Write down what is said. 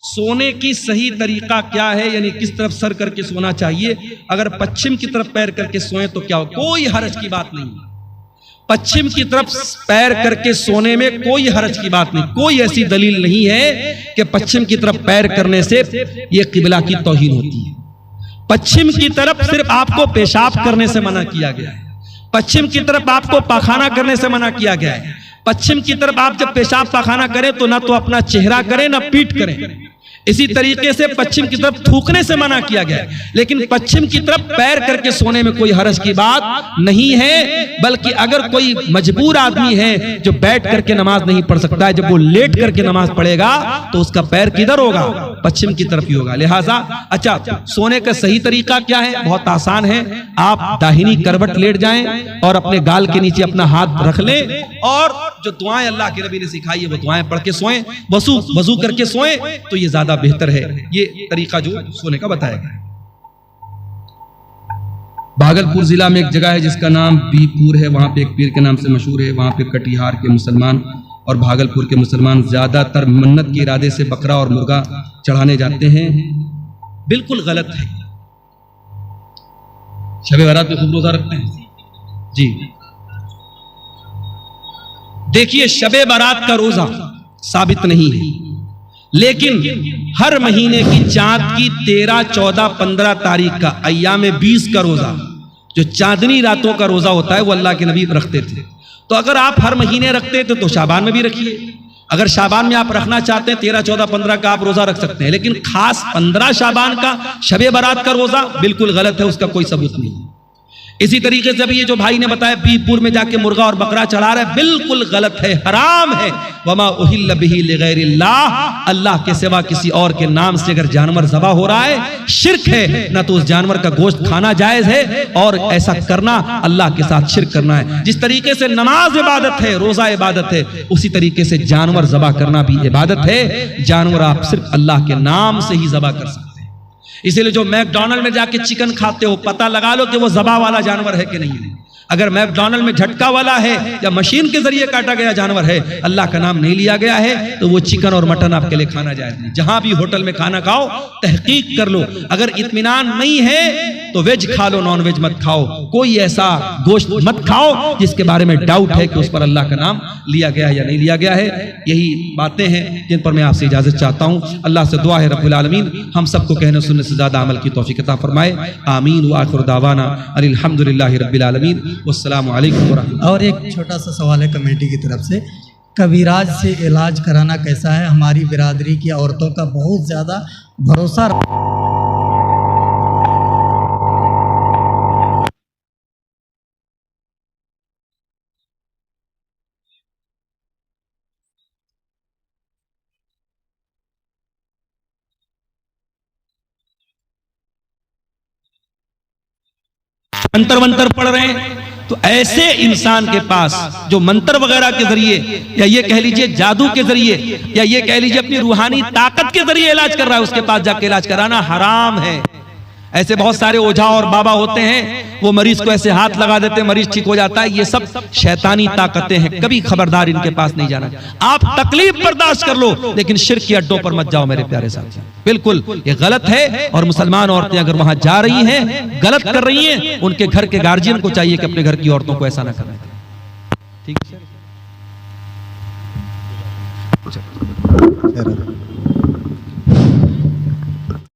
سونے کی صحیح طریقہ کیا ہے، یعنی کس طرف سر کر کے سونا چاہیے؟ اگر پچھم کی طرف پیر کر کے سوئیں تو کیا ہو؟ کوئی حرج کی بات نہیں، پچھم کی طرف پیر کر کے سونے میں کوئی حرج کی بات نہیں، کوئی ایسی دلیل نہیں ہے کہ پچھم کی طرف پیر کرنے سے یہ قبلہ کی توہین ہوتی ہے۔ پچھم کی طرف صرف آپ کو پیشاب کرنے سے منع کیا گیا ہے، پچھم کی طرف آپ کو پاخانہ کرنے سے منع کیا گیا ہے۔ پچھم کی طرف آپ جب پیشاب پاخانہ کریں تو نہ تو اپنا چہرہ کریں نہ پیٹھ کریں، اسی طریقے سے پچھم کی طرف تھوکنے سے منع کیا گیا ہے، لیکن پچھم کی طرف پیر کر کے سونے میں کوئی حرج کی بات نہیں ہے۔ بلکہ اگر کوئی مجبور آدمی ہے جو بیٹھ کر کے نماز نہیں پڑھ سکتا ہے، جب وہ لیٹ کر کے نماز پڑھے گا تو اس کا پیر کدھر ہوگا؟ پچھم کی طرف ہی ہوگا۔ لہٰذا اچھا، سونے کا صحیح طریقہ کیا ہے؟ بہت آسان ہے، آپ داہنی کروٹ لیٹ جائیں اور اپنے گال کے نیچے اپنا ہاتھ رکھ لیں، اور جو دعائیں اللہ کے نبی نے سکھائی ہے وہ دعائیں پڑھ کے سوئیں، وضو کر کے سوئیں تو یہ زیادہ بہتر ہے۔ یہ طریقہ جو سونے کا بتایا گیا ہے۔ بھاگلپور ضلع میں ایک جگہ ہے جس کا نام بی پور ہے، وہاں پہ ایک پیر کے نام سے مشہور ہے، وہاں پہ کٹیہار کے مسلمان اور بھاگلپور کے مسلمان زیادہ تر منت کے ارادے سے بکرا اور مرغا چڑھانے جاتے ہیں۔ بالکل غلط ہے۔ شب برات پہ خوب روزہ رکھتے ہیں جی؟ دیکھیے، شب برات کا روزہ ثابت نہیں ہے، لیکن ہر مہینے کی چاند کی 13، 14، 15 تاریخ کا ایام 20 کا روزہ، جو چاندنی راتوں کا روزہ ہوتا ہے، وہ اللہ کے نبی رکھتے تھے۔ تو اگر آپ ہر مہینے رکھتے تھے تو شعبان میں بھی رکھیے۔ اگر شعبان میں آپ رکھنا چاہتے ہیں 13، 14، 15 کا آپ روزہ رکھ سکتے ہیں، لیکن خاص 15 شعبان کا شب برات کا روزہ بالکل غلط ہے، اس کا کوئی ثبوت نہیں ہے۔ اسی طریقے سے بھی یہ جو بھائی نے بتایا بی پور میں جا کے مرغا اور بکرا چڑھا رہا ہے، بالکل غلط ہے، حرام ہے۔ وما اہل بہ لغیر اللہ، اللہ کے سوا کسی اور کے نام سے اگر جانور ذبح ہو رہا ہے شرک ہے، نہ تو اس جانور کا گوشت کھانا جائز ہے، اور ایسا کرنا اللہ کے ساتھ شرک کرنا ہے۔ جس طریقے سے نماز عبادت ہے، روزہ عبادت ہے، اسی طریقے سے جانور ذبح کرنا بھی عبادت ہے۔ جانور آپ صرف اللہ کے نام سے ہی ذبح کر سکتے ہیں۔ اسی لیے جو میک ڈونلڈ میں جا کے چکن کھاتے ہو، پتہ لگا لو کہ وہ ذبح والا جانور ہے کہ نہیں ہے۔ اگر میک ڈونلڈ میں جھٹکا والا ہے یا مشین کے ذریعے کاٹا گیا جانور ہے، اللہ کا نام نہیں لیا گیا ہے، تو وہ چکن اور مٹن آپ کے لیے کھانا جائز نہیں۔ جہاں بھی ہوٹل میں کھانا کھاؤ تحقیق کر لو، اگر اطمینان نہیں ہے تو ویج کھا لو، نان ویج مت کھاؤ۔ کوئی ایسا گوشت مت کھاؤ جس کے بارے میں ڈاؤٹ ہے کہ اس پر اللہ کا نام لیا گیا ہے یا نہیں لیا گیا ہے۔ یہی باتیں ہیں جن پر میں آپ سے اجازت چاہتا ہوں۔ اللہ سے دعا ہے رب العالمین ہم سب کو کہنے سننے سے زیادہ عمل کی توفیق عطا فرمائے، آمین۔ وآخر دعوانا ان الحمدللہ رب العالمین، والسلام علیکم ورحمۃ اللہ۔ اور ایک چھوٹا سا سوال ہے کمیٹی کی طرف سے، کبیراج سے علاج کرانا کیسا ہے؟ ہماری برادری کی عورتوں کا بہت زیادہ بھروسہ منتر ونتر پڑھ رہے ہیں، تو ایسے انسان کے پاس جو منتر وغیرہ کے ذریعے یا یہ کہہ لیجئے جادو کے ذریعے یا یہ کہہ لیجئے اپنی روحانی طاقت کے ذریعے علاج کر رہا ہے، اس کے پاس جا کے علاج کرانا حرام ہے۔ ایسے بہت سارے اوجھا اور بابا ہوتے ہیں، وہ مریض کو ایسے ہاتھ لگا دیتے ہیں، مریض ٹھیک ہو جاتا ہے۔ یہ سب شیطانی طاقتیں ہیں، کبھی خبردار ان کے پاس نہیں جانا۔ آپ تکلیف برداشت کر لو، لیکن شرک کی اڈوں پر مت جاؤ میرے پیارے ساتھی، بالکل یہ غلط ہے۔ اور مسلمان عورتیں اگر وہاں جا رہی ہیں، غلط کر رہی ہیں، ان کے گھر کے گارجین کو چاہیے کہ اپنے گھر کی عورتوں کو ایسا نہ کریں۔ ٹھیک ہے؟